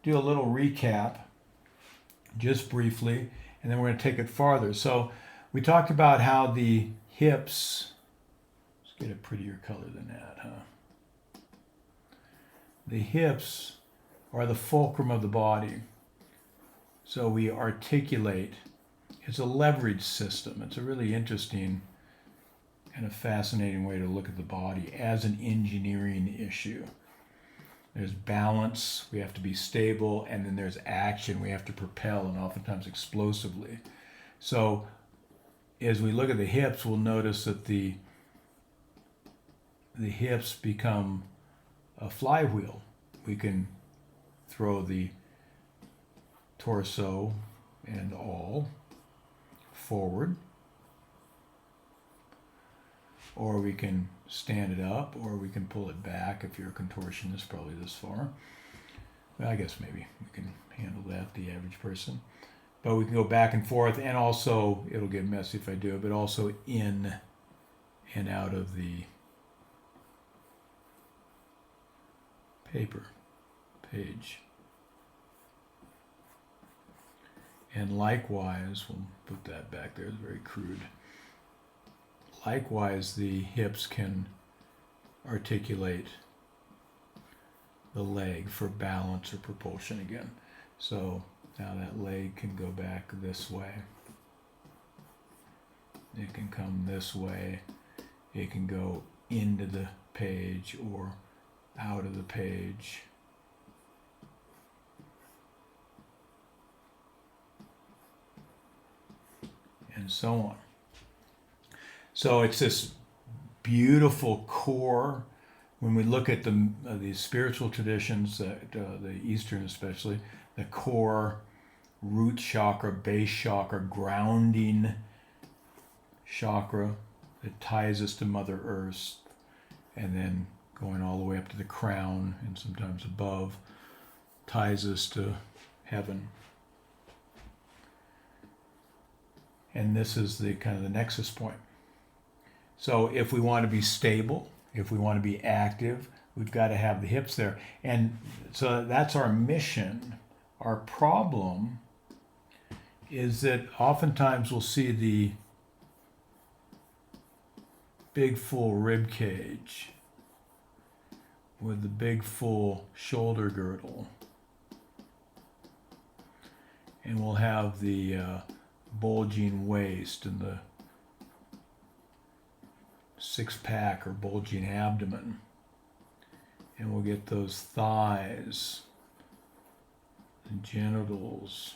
do a little recap, just briefly, and then we're going to take it farther. So we talked about how the hips, let's get a prettier color than that, huh? The hips are the fulcrum of the body. So we articulate. It's a leverage system. It's a really interesting and a fascinating way to look at the body as an engineering issue. There's balance, we have to be stable, and then there's action, we have to propel, and oftentimes explosively. So as we look at the hips, we'll notice that the hips become a flywheel. We can throw the torso and all forward, or we can stand it up, or we can pull it back if you're a contortionist, probably this far. Well, I guess maybe we can handle that, the average person. But we can go back and forth, and also, it'll get messy if I do it, but also in and out of the page. And likewise, we'll put that back there, it's very crude. Likewise, the hips can articulate the leg for balance or propulsion again. So now that leg can go back this way. It can come this way. It can go into the page or out of the page. And so on. So it's this beautiful core. When we look at the spiritual traditions, the Eastern especially, the core, root chakra, base chakra, grounding chakra that ties us to Mother Earth, and then going all the way up to the crown and sometimes above, ties us to heaven. And this is the kind of the nexus point. So if we want to be stable, if we want to be active, we've got to have the hips there. And so that's our mission. Our problem is that oftentimes we'll see the big full rib cage with the big full shoulder girdle. And we'll have the bulging waist and the six-pack or bulging abdomen. And we'll get those thighs and genitals.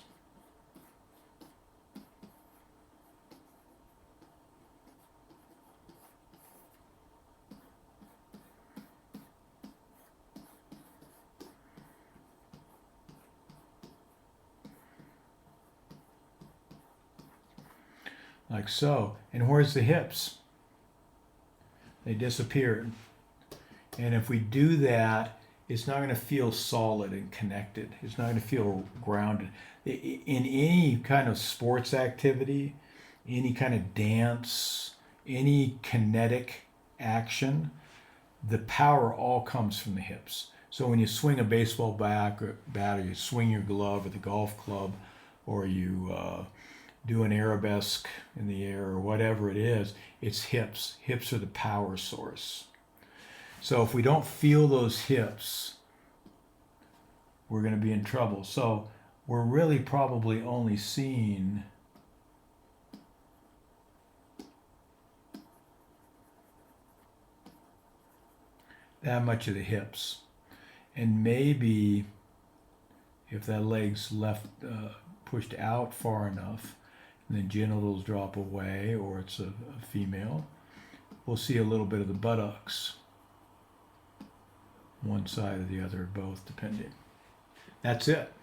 Like so. And where's the hips? They disappeared. And if we do that, it's not going to feel solid and connected. It's not going to feel grounded. In any kind of sports activity, any kind of dance, any kinetic action, the power all comes from the hips. So when you swing a baseball bat, or you swing your glove or the golf club, or you do an arabesque in the air or whatever it is, it's hips. Hips are the power source. So if we don't feel those hips, we're going to be in trouble. So we're really probably only seeing that much of the hips. And maybe if that leg's left pushed out far enough, and the genitals drop away, or it's a female, we'll see a little bit of the buttocks. One side or the other, both, depending. That's it.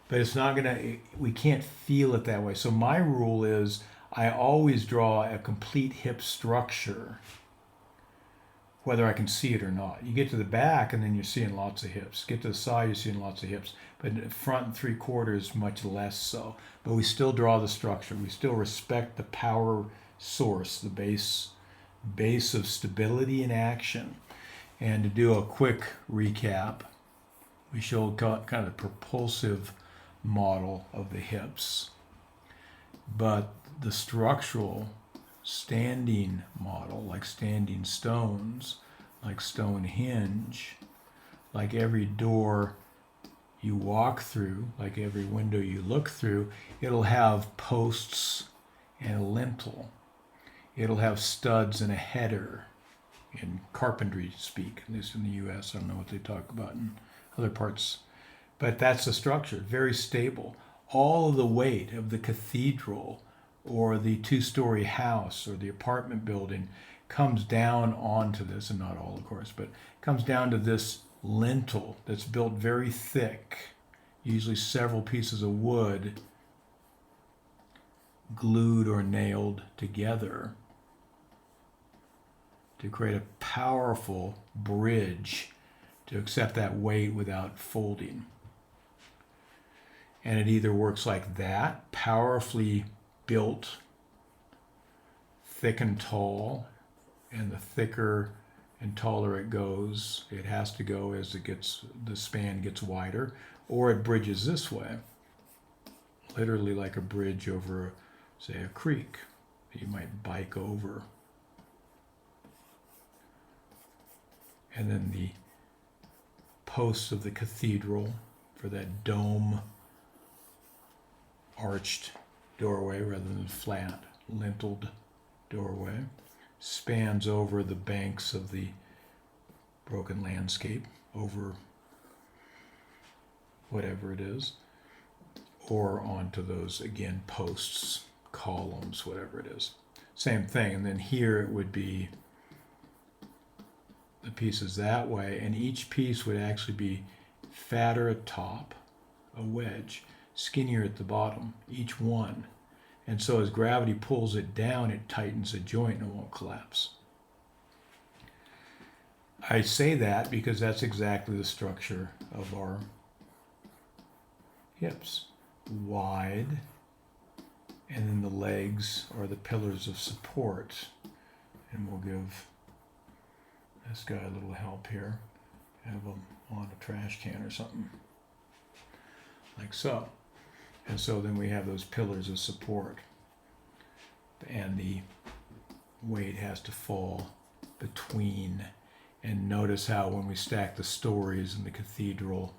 But it's not gonna, we can't feel it that way. So my rule is I always draw a complete hip structure, whether I can see it or not. You get to the back and then you're seeing lots of hips. Get to the side, you're seeing lots of hips. But in the front and 3/4, much less so. But we still draw the structure. We still respect the power source, the base of stability and action. And to do a quick recap, We show kind of the propulsive model of the hips, but the structural standing model, like standing stones, like Stonehenge, like every door you walk through, like every window you look through, it'll have posts and a lintel. It'll have studs and a header in carpentry speak, at least in the US. I don't know what they talk about in other parts. But that's the structure, very stable. All of the weight of the cathedral or the two-story house or the apartment building comes down onto this, and not all, of course, but comes down to this lintel that's built very thick, usually several pieces of wood glued or nailed together to create a powerful bridge to accept that weight without folding. And it either works like that, powerfully built, thick and tall, and the thicker and taller it goes, it has to go as the span gets wider, or it bridges this way, literally like a bridge over, say, a creek that you might bike over. And then the posts of the cathedral for that dome arched doorway rather than flat linteled doorway spans over the banks of the broken landscape, over whatever it is, or onto those, again, posts, columns, whatever it is. Same thing. And then here it would be the pieces that way, and each piece would actually be fatter at top, a wedge, skinnier at the bottom, each one. And so as gravity pulls it down, it tightens the joint and it won't collapse. I say that because that's exactly the structure of our hips. Wide, and then the legs are the pillars of support. And we'll give this guy a little help here. Have him on a trash can or something. Like so. And so then we have those pillars of support. And the weight has to fall between. And notice how when we stack the stories in the cathedral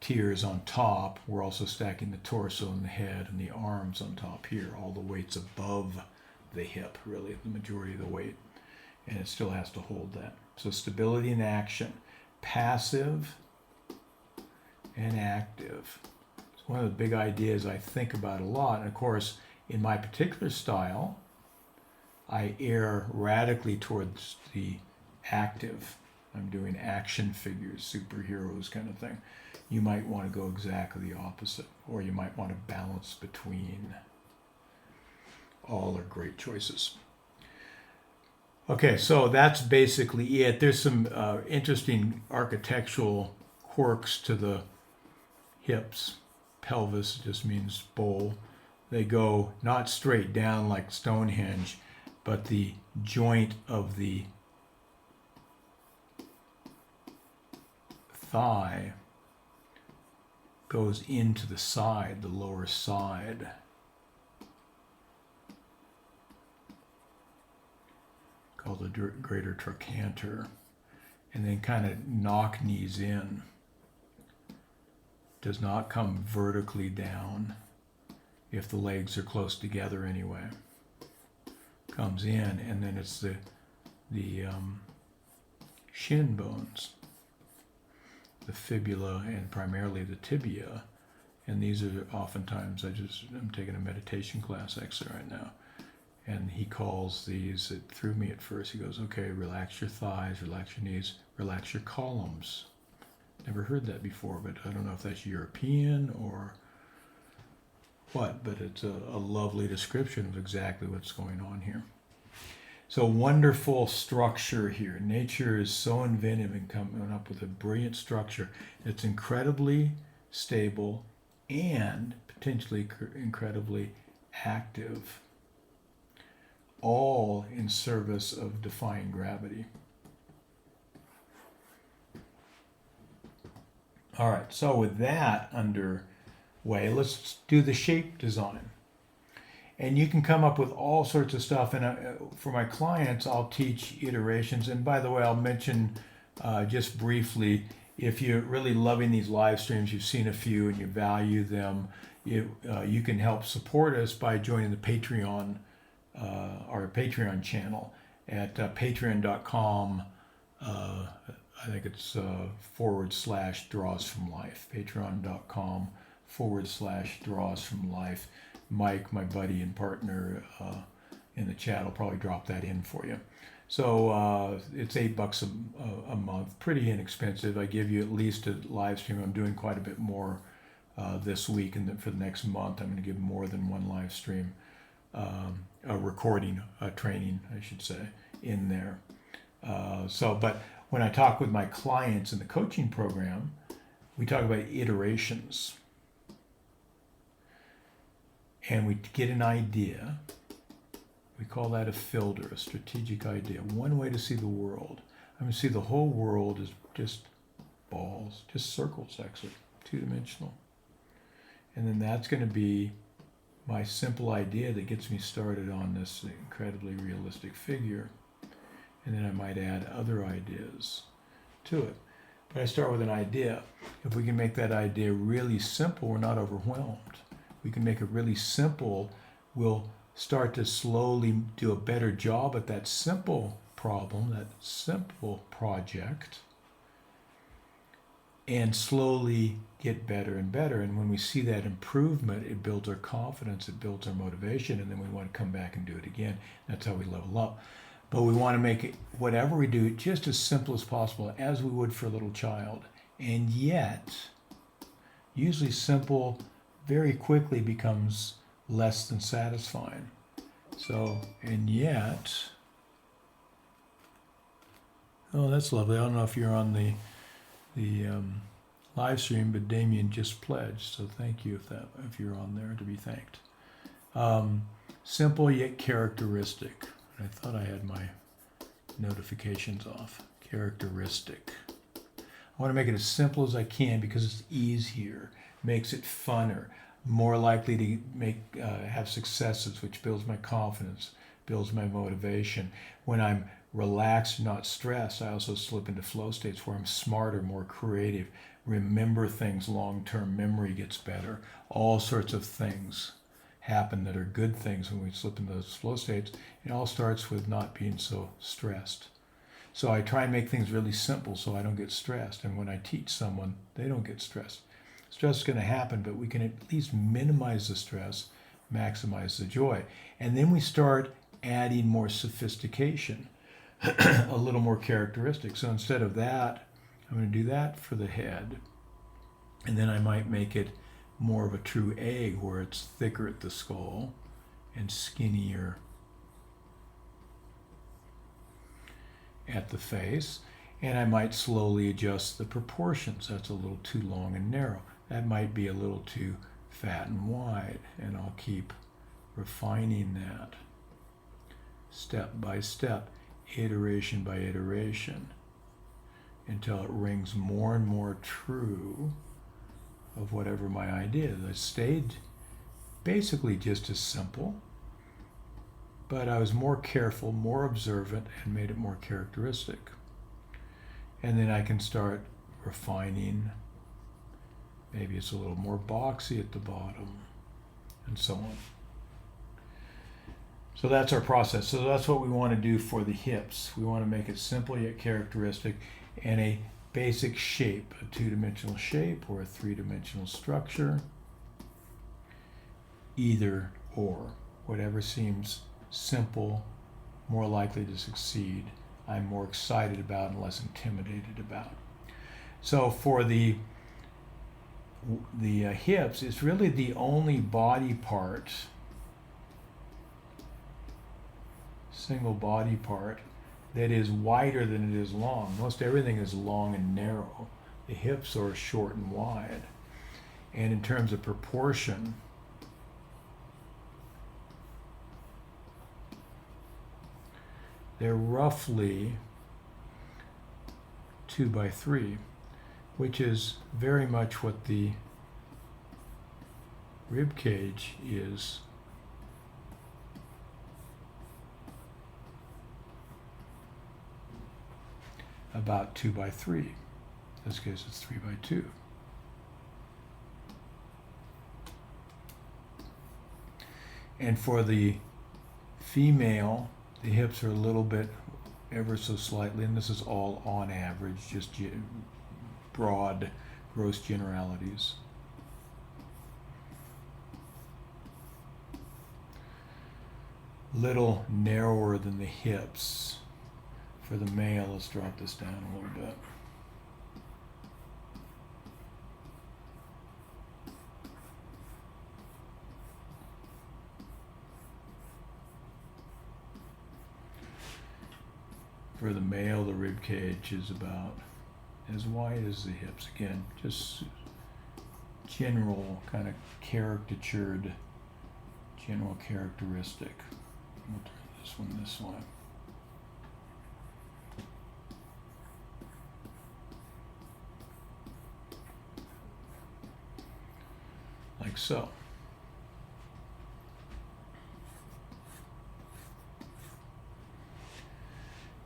tiers on top, we're also stacking the torso and the head and the arms on top here. All the weight's above the hip, really, the majority of the weight. And it still has to hold that. So stability and action. Passive and active. It's one of the big ideas I think about a lot. And of course, in my particular style, I err radically towards the active. I'm doing action figures, superheroes kind of thing. You might want to go exactly the opposite, or you might want to balance between. All are great choices. Okay, so that's basically it. There's some interesting architectural quirks to the hips. Pelvis just means bowl. They go not straight down like Stonehenge, but the joint of the thigh goes into the side, the lower side. Called the greater trochanter, and then kind of knock knees in. Does not come vertically down if the legs are close together anyway. Comes in, and then it's the shin bones, the fibula, and primarily the tibia. And these are oftentimes, I'm taking a meditation class actually right now. And he calls these, it threw me at first, he goes, okay, relax your thighs, relax your knees, relax your columns. Never heard that before, but I don't know if that's European or what, but it's a lovely description of exactly what's going on here. So wonderful structure here. Nature is so inventive in coming up with a brilliant structure that's incredibly stable and potentially incredibly active. All in service of defying gravity. All right, so with that underway, let's do the shape design. And you can come up with all sorts of stuff. And for my clients, I'll teach iterations. And by the way, I'll mention just briefly, if you're really loving these live streams, you've seen a few and you value them, you can help support us by joining the Patreon, our Patreon channel at patreon.com. I think it's /draws from life. Patreon.com/draws from life. Mike, my buddy and partner in the chat, will probably drop that in for you. So it's $8 a month, pretty inexpensive. I give you at least a live stream. I'm doing quite a bit more this week, and for the next month, I'm going to give more than one live stream, a recording, a training, I should say, in there. But when I talk with my clients in the coaching program, we talk about iterations. And we get an idea. We call that a filter, a strategic idea. One way to see the world. I'm going to see the whole world as just balls, just circles, actually, two-dimensional. And then that's going to be my simple idea that gets me started on this incredibly realistic figure. And then I might add other ideas to it. But I start with an idea. If we can make that idea really simple, we're not overwhelmed. We can make it really simple, we'll start to slowly do a better job at that simple problem, that simple project, and slowly get better and better. And when we see that improvement, it builds our confidence, it builds our motivation, and then we want to come back and do it again. That's how we level up. But we want to make it, whatever we do, just as simple as possible, as we would for a little child. And yet, usually simple very quickly becomes less than satisfying. So, and yet, oh, that's lovely. I don't know if you're on the live stream, but Damien just pledged, so thank you if you're on there to be thanked. Simple yet characteristic. I thought I had my notifications off. Characteristic. I want to make it as simple as I can because it's easier, makes it funner, more likely to have successes, which builds my confidence, builds my motivation. When I'm relaxed, not stressed, I also slip into flow states where I'm smarter, more creative, remember things long-term, memory gets better. All sorts of things happen that are good things when we slip into those flow states. It all starts with not being so stressed. So I try and make things really simple so I don't get stressed. And when I teach someone, they don't get stressed. Stress is going to happen, but we can at least minimize the stress, maximize the joy. And then we start adding more sophistication, a little more characteristic. So instead of that, I'm going to do that for the head. And then I might make it more of a true egg where it's thicker at the skull and skinnier at the face. And I might slowly adjust the proportions. That's a little too long and narrow. That might be a little too fat and wide. And I'll keep refining that step by step, iteration by iteration, until it rings more and more true of whatever my idea is. I stayed basically just as simple, but I was more careful, more observant, and made it more characteristic. And then I can start refining. Maybe it's a little more boxy at the bottom, and so on. So that's our process. So that's what we want to do for the hips. We want to make it simple yet characteristic, and a basic shape, a two-dimensional shape or a three-dimensional structure, either or, whatever seems simple, more likely to succeed, I'm more excited about and less intimidated about. So for the hips, it's really the only body part, single body part, that is wider than it is long. Most everything is long and narrow. The hips are short and wide. And in terms of proportion, they're roughly 2 by 3. which is very much what the rib cage is. About 2 by 3. In this case, it's 3 by 2. And for the female, the hips are a little bit, ever so slightly, and this is all on average, just broad, gross generalities. Little narrower than the hips. For the male, let's drop this down a little bit. For the male, the rib cage is about as wide as the hips. Again, just general kind of caricatured, general characteristic. We'll turn this one this way. Like so.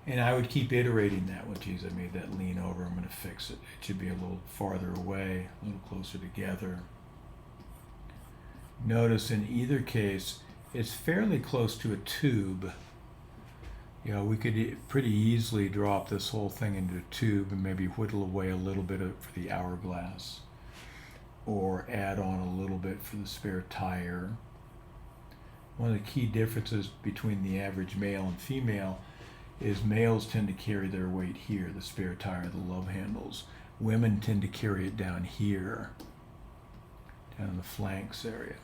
And I would keep iterating that one. Geez, I made that lean over. I'm going to fix it. It should be a little farther away, a little closer together. Notice in either case, it's fairly close to a tube. You know, we could pretty easily drop this whole thing into a tube and maybe whittle away a little bit for the hourglass, or add on a little bit for the spare tire. One of the key differences between the average male and female is males tend to carry their weight here, the spare tire, the love handles. Women tend to carry it down here, down in the flanks area.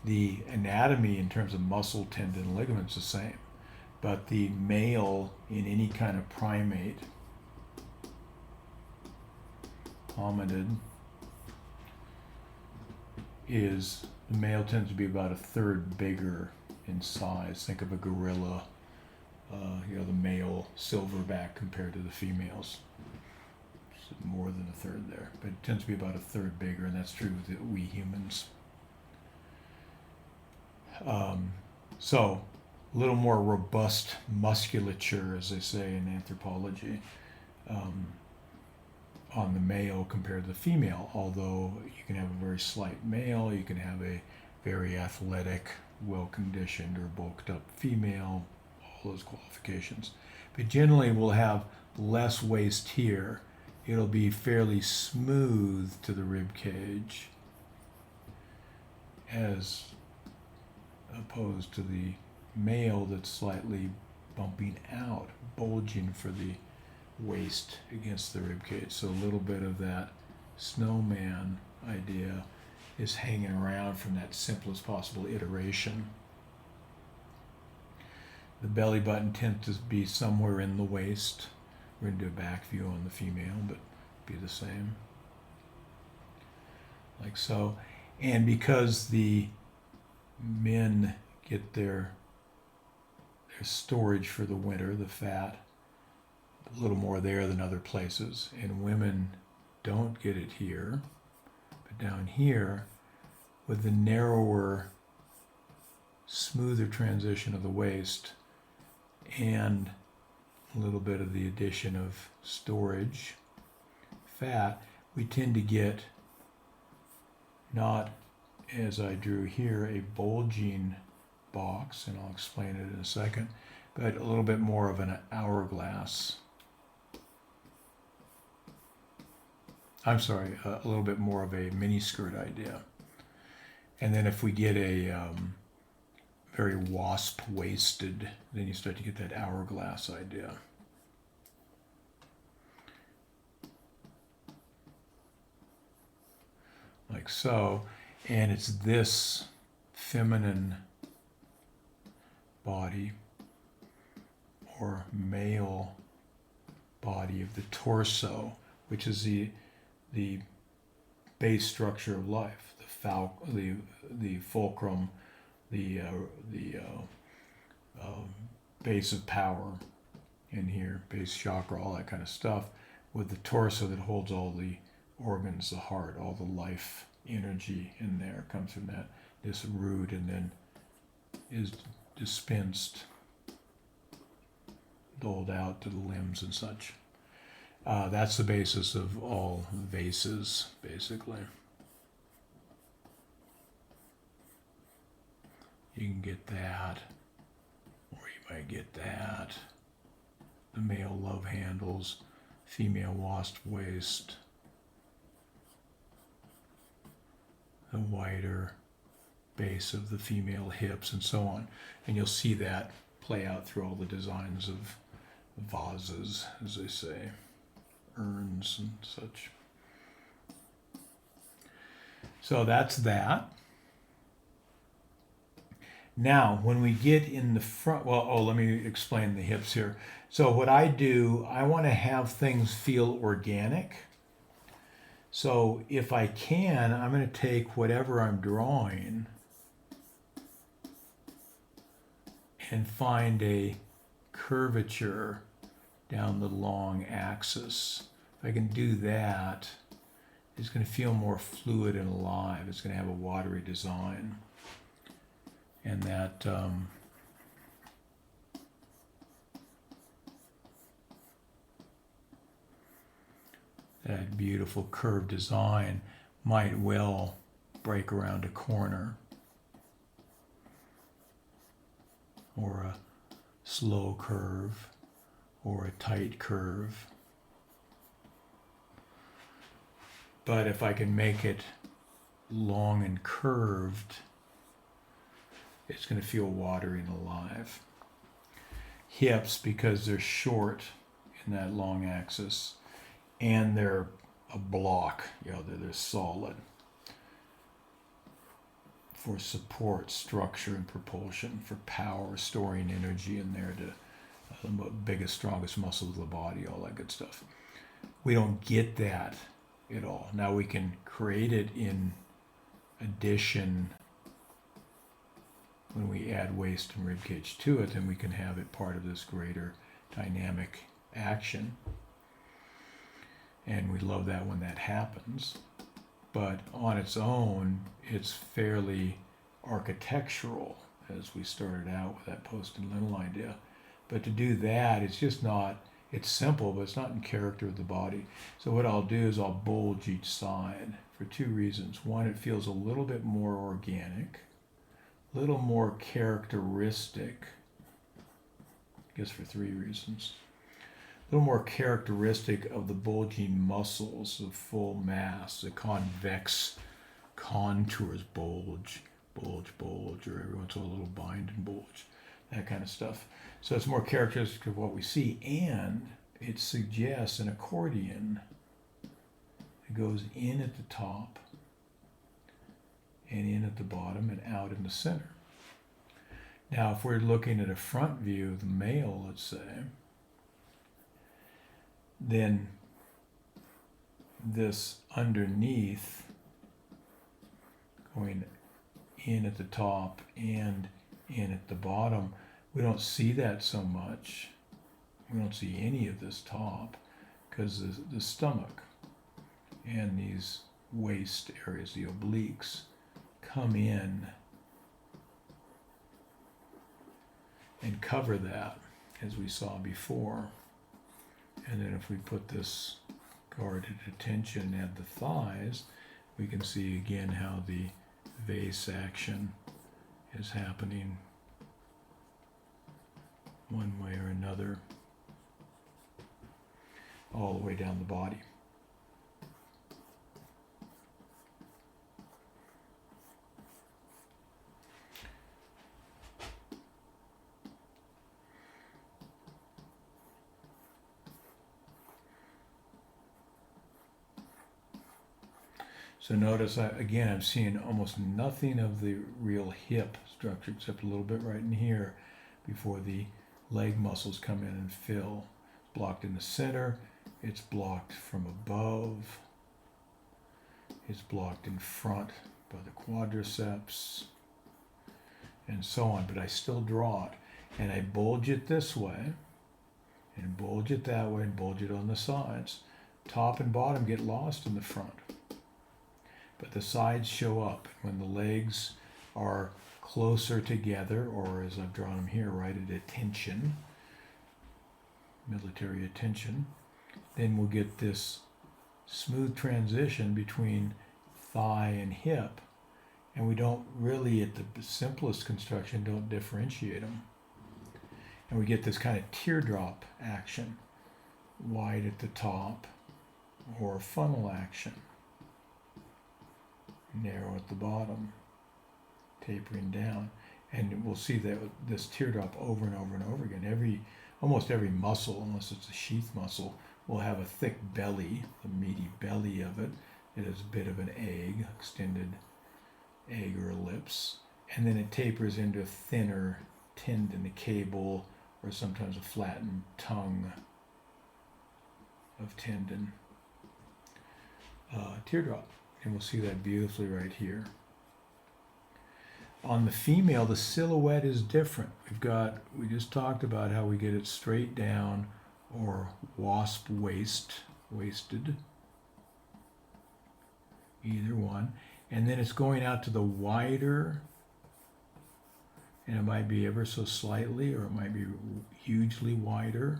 The anatomy in terms of muscle, tendon, ligaments is the same, but the male in any kind of primate, hominid, is the male tends to be about a third bigger in size. Think of a gorilla, you know, the male silverback compared to the females. It's more than a third there, but it tends to be about a third bigger, and that's true with we humans. So a little more robust musculature, as they say in anthropology, on the male compared to the female, although you can have a very slight male, you can have a very athletic, well-conditioned or bulked up female, all those qualifications. But generally we'll have less waist here. It'll be fairly smooth to the rib cage as opposed to the male that's slightly bumping out, bulging for the waist against the rib cage. So a little bit of that snowman idea is hanging around from that simplest possible iteration. The belly button tends to be somewhere in the waist. We're going to do a back view on the female, but be the same. Like so. And because the men get their storage for the winter, the fat, a little more there than other places, and women don't get it here, but down here, with the narrower, smoother transition of the waist and a little bit of the addition of storage fat, we tend to get, not as I drew here, a bulging box, and I'll explain it in a second, but a little bit more of an hourglass. I'm sorry, a little bit more of a miniskirt idea. And then if we get a very wasp-waisted, then you start to get that hourglass idea. Like so. And it's this feminine body or male body of the torso, which is the base structure of life, the fulcrum, the base of power in here, base chakra, all that kind of stuff. with the torso that holds all the organs, the heart, all the life energy in there comes from this root, and then is dispensed, doled out to the limbs and such. That's the basis of all vases, basically. You can get that, or you might get that. The male love handles, female wasp waist, the wider base of the female hips, and so on. And you'll see that play out through all the designs of vases, as they say, urns and such. So that's that. Now, when we get in the front, let me explain the hips here. So what I do, I want to have things feel organic. So if I can, I'm going to take whatever I'm drawing and find a curvature down the long axis. If I can do that, it's going to feel more fluid and alive. It's going to have a watery design. And that that beautiful curved design might well break around a corner, or a slow curve, or a tight curve. But if I can make it long and curved, it's going to feel watery and alive. Hips, because they're short in that long axis, and they're a block, they're solid for support, structure, and propulsion, for power, storing energy in there to the biggest, strongest muscles of the body, all that good stuff. We don't get that at all. Now we can create it in addition. When we add waist and ribcage to it, then we can have it part of this greater dynamic action. And we love that when that happens. But on its own, it's fairly architectural, as we started out with that post and lintel idea. But to do that, it's just not, it's simple, but it's not in character of the body. So what I'll do is I'll bulge each side for two reasons. One, it feels a little bit more organic, little more characteristic, I guess for three reasons. A little more characteristic of the bulging muscles of full mass, the convex contours, bulge, or every once in a while a little bind and bulge, that kind of stuff. So it's more characteristic of what we see, and it suggests an accordion. It goes in at the top, and in at the bottom, and out in the center. Now, if we're looking at a front view of the male, let's say, then this underneath, going in at the top and in at the bottom, we don't see that so much. We don't see any of this top, because the stomach and these waist areas, the obliques, come in and cover that, as we saw before. And then if we put this guarded attention at the thighs, we can see again how the vase action is happening one way or another, all the way down the body. So notice, I'm seeing almost nothing of the real hip structure, except a little bit right in here before the leg muscles come in and fill. It's blocked in the center, it's blocked from above, it's blocked in front by the quadriceps, and so on. But I still draw it, and I bulge it this way, and bulge it that way, and bulge it on the sides. top and bottom get lost in the front, but the sides show up. When the legs are closer together, or as I've drawn them here, right at attention, military attention, then we'll get this smooth transition between thigh and hip, and we don't really, at the simplest construction, don't differentiate them. And we get this kind of teardrop action, wide at the top, or funnel action, narrow at the bottom, tapering down. And we'll see that this teardrop over and over and over again. Almost every muscle, unless it's a sheath muscle, will have a thick belly, the meaty belly of it. It is a bit of an egg, extended egg or ellipse, and then it tapers into a thinner tendon, a cable, or sometimes a flattened tongue of tendon. Teardrop, and we'll see that beautifully right here. On the female, the silhouette is different. We just talked about how we get it straight down or wasp waisted, either one. And then it's going out to the wider, and it might be ever so slightly, or it might be hugely wider.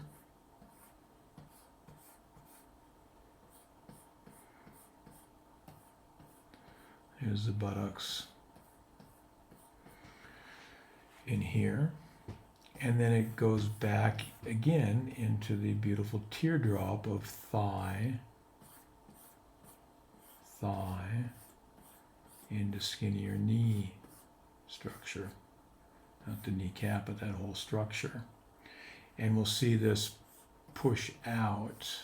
Here's the buttocks in here. And then it goes back again into the beautiful teardrop of thigh, into skinnier knee structure. Not the kneecap, but that whole structure. And we'll see this push out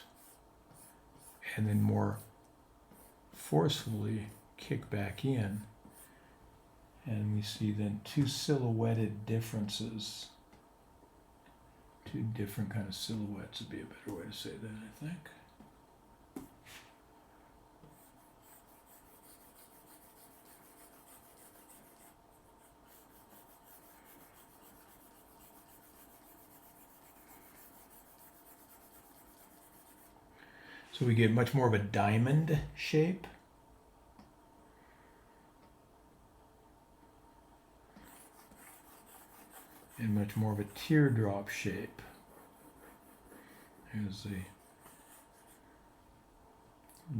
and then more forcefully kick back in. And we see then two silhouetted differences. Two different kind of silhouettes would be a better way to say that, I think. So we get much more of a diamond shape. And much more of a teardrop shape. Here's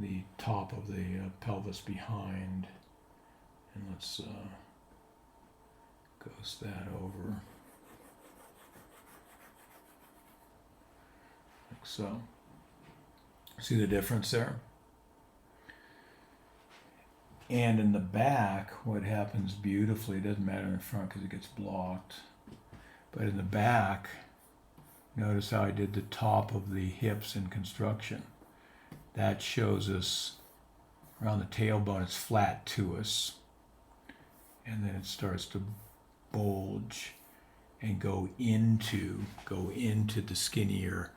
the top of the pelvis behind. And let's ghost that over. Like so. See the difference there? And in the back, what happens beautifully, it doesn't matter in the front because it gets blocked, but in the back, notice how I did the top of the hips in construction. That shows us around the tailbone, it's flat to us, and then it starts to bulge and go into the skinnier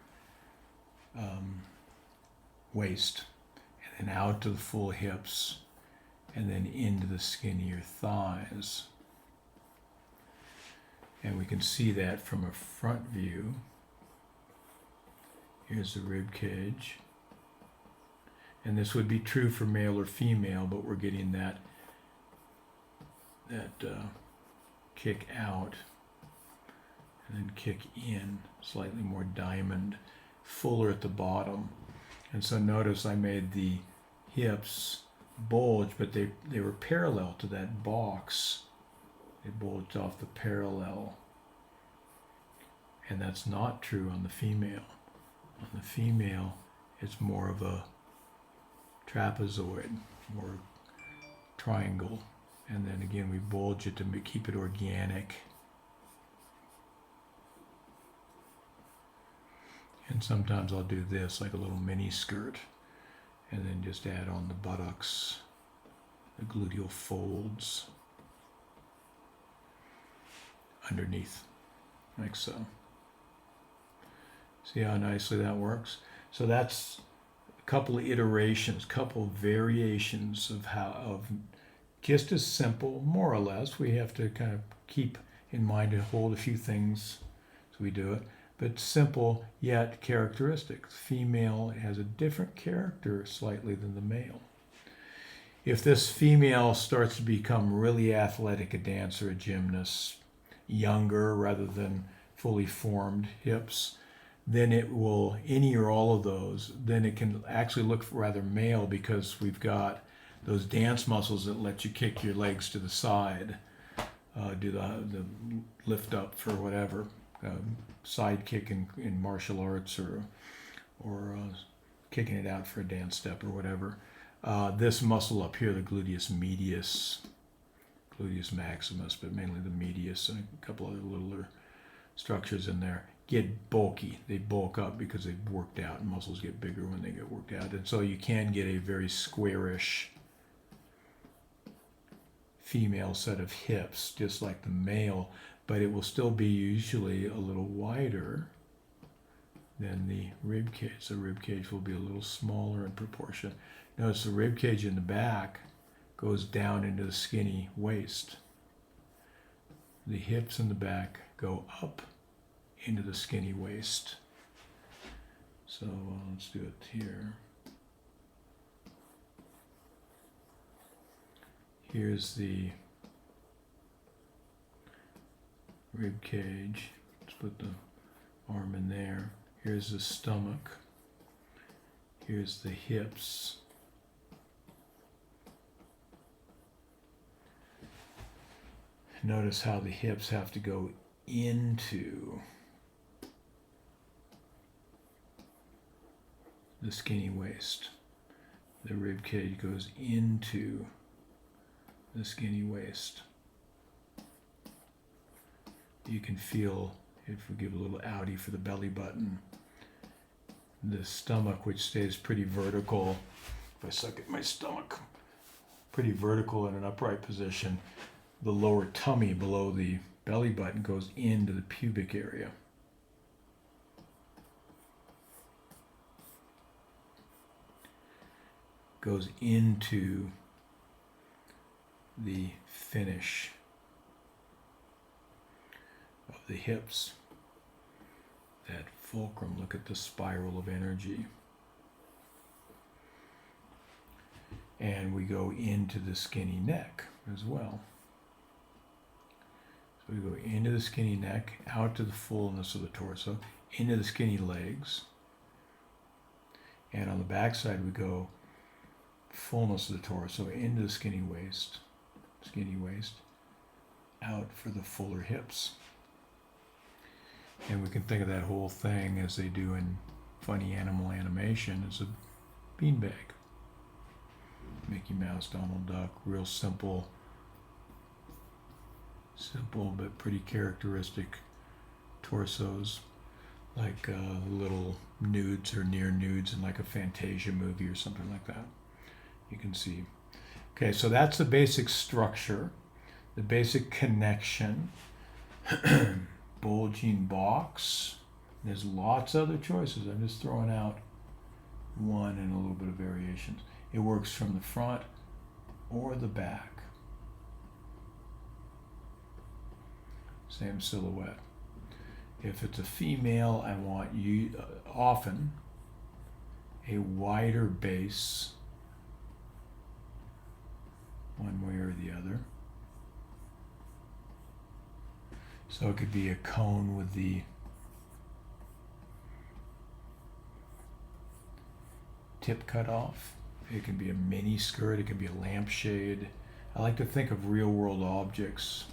waist, and then out to the full hips, and then into the skinnier thighs. And we can see that from a front view. Here's the rib cage. And this would be true for male or female, but we're getting that kick out and then kick in, slightly more diamond, fuller at the bottom. And so notice I made the hips bulge, but they were parallel to that box. They bulged off the parallel. And that's not true on the female. On the female, it's more of a trapezoid, or triangle. And then again, we bulge it to keep it organic. And sometimes I'll do this, like a little mini skirt, and then just add on the buttocks, the gluteal folds underneath, like so. See how nicely that works? So that's a couple of iterations, couple of variations of just as simple, more or less. We have to kind of keep in mind to hold a few things as we do it. but simple yet characteristic. Female has a different character slightly than the male. If this female starts to become really athletic, a dancer, a gymnast, younger rather than fully formed hips, then it will, any or all of those, then it can actually look rather male because we've got those dance muscles that let you kick your legs to the side, do the lift up for whatever, side kick in martial arts or kicking it out for a dance step or whatever. This muscle up here, the gluteus medius, gluteus maximus, but mainly the medius and a couple other littler structures in there, get bulky. They bulk up because they've worked out, and muscles get bigger when they get worked out. And so you can get a very squarish female set of hips, just like the male, but it will still be usually a little wider than the rib cage. The rib cage will be a little smaller in proportion. Notice the rib cage in the back goes down into the skinny waist. The hips in the back go up into the skinny waist. So let's do it here. Here's the rib cage. Let's put the arm in there. Here's the stomach. Here's the hips. Notice how the hips have to go into the skinny waist. The rib cage goes into the skinny waist. You can feel, if we give a little outie for the belly button, the stomach, which stays pretty vertical. If I suck at my stomach, pretty vertical in an upright position. The lower tummy below the belly button goes into the pubic area. Goes into the finish of the hips. That fulcrum, look at the spiral of energy. And we go into the skinny neck as well. So we go into the skinny neck, out to the fullness of the torso, into the skinny legs. And on the back side we go fullness of the torso, into the skinny waist, out for the fuller hips. And we can think of that whole thing as they do in funny animal animation as a beanbag. Mickey Mouse, Donald Duck, real simple but pretty characteristic torsos, like little nudes or near nudes in like a Fantasia movie or something like that. You can see. Okay, so that's the basic structure, the basic connection. Bulging box. There's lots of other choices. I'm just throwing out one and a little bit of variations. It works from the front or the back. Same silhouette. If it's a female, I want often a wider base, one way or the other. So it could be a cone with the tip cut off. It can be a mini skirt. It can be a lampshade. I like to think of real world objects.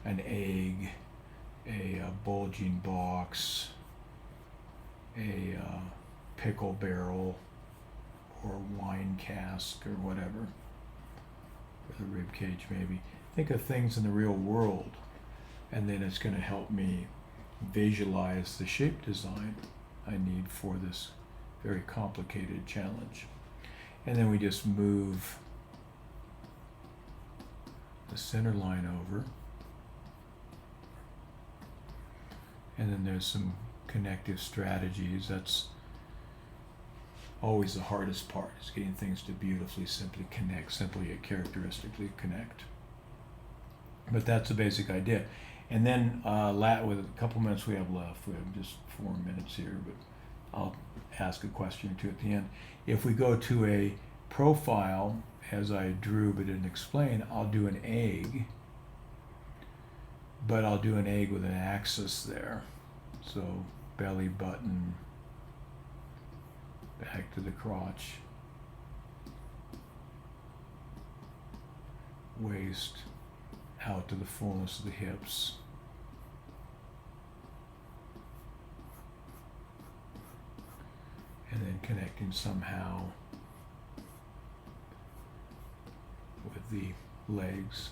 An egg, a bulging box, a pickle barrel, or a wine cask or whatever. Or the rib cage maybe. Think of things in the real world, and then it's going to help me visualize the shape design I need for this very complicated challenge. And then we just move the center line over. And then there's some connective strategies. That's always the hardest part, is getting things to beautifully simply connect, simply yet characteristically connect. But that's the basic idea. And then with a couple minutes we have left, we have just 4 minutes here, but I'll ask a question or two at the end. If we go to a profile, as I drew but didn't explain, I'll do an egg, but I'll do an egg with an axis there. So belly button, back to the crotch, waist, out to the fullness of the hips. And then connecting somehow with the legs.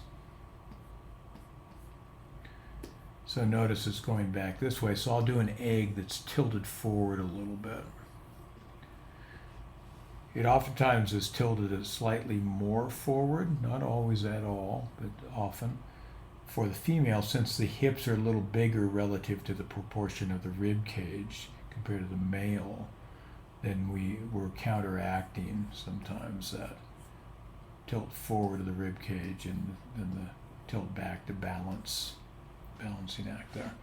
So notice it's going back this way. So I'll do an egg that's tilted forward a little bit. It oftentimes is tilted slightly more forward, not always at all, but often. For the female, since the hips are a little bigger relative to the proportion of the rib cage compared to the male, then we're counteracting sometimes that tilt forward of the rib cage and then the tilt back to balancing act there.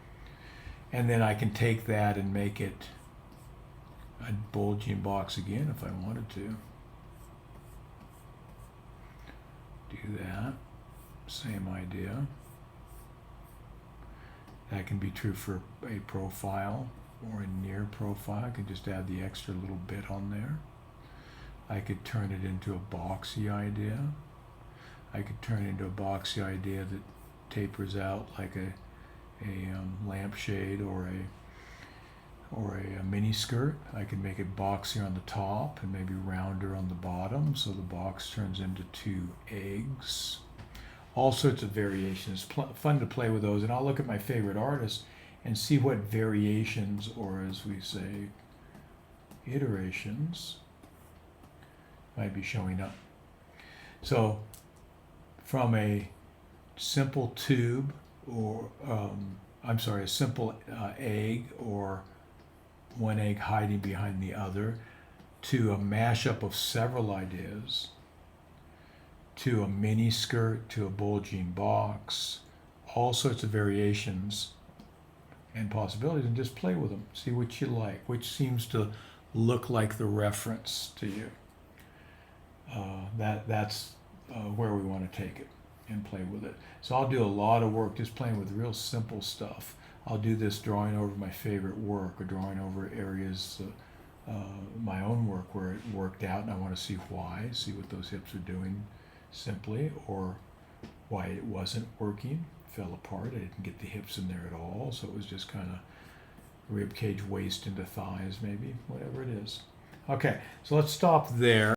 And then I can take that and make it a bulging box again if I wanted to. Do that. Same idea. That can be true for a profile or a near profile. I could just add the extra little bit on there. I could turn it into a boxy idea. I could turn it into a boxy idea that tapers out like a lampshade or a mini skirt. I could make it boxier on the top and maybe rounder on the bottom, so the box turns into 2 eggs. All sorts of variations. Fun to play with those, and I'll look at my favorite artists and see what variations, or as we say, iterations, might be showing up. So from a simple tube, or a simple egg, or one egg hiding behind the other, to a mashup of several ideas, to a mini skirt, to a bulging box, all sorts of variations and possibilities, and just play with them. See what you like, which seems to look like the reference to you. That's where we want to take it and play with it. So I'll do a lot of work just playing with real simple stuff. I'll do this drawing over my favorite work, or drawing over areas, my own work where it worked out and I want to see why, see what those hips are doing simply, or why it wasn't working, fell apart, I didn't get the hips in there at all, so it was just kind of rib cage, waist into thighs maybe, whatever it is. Okay, so let's stop there.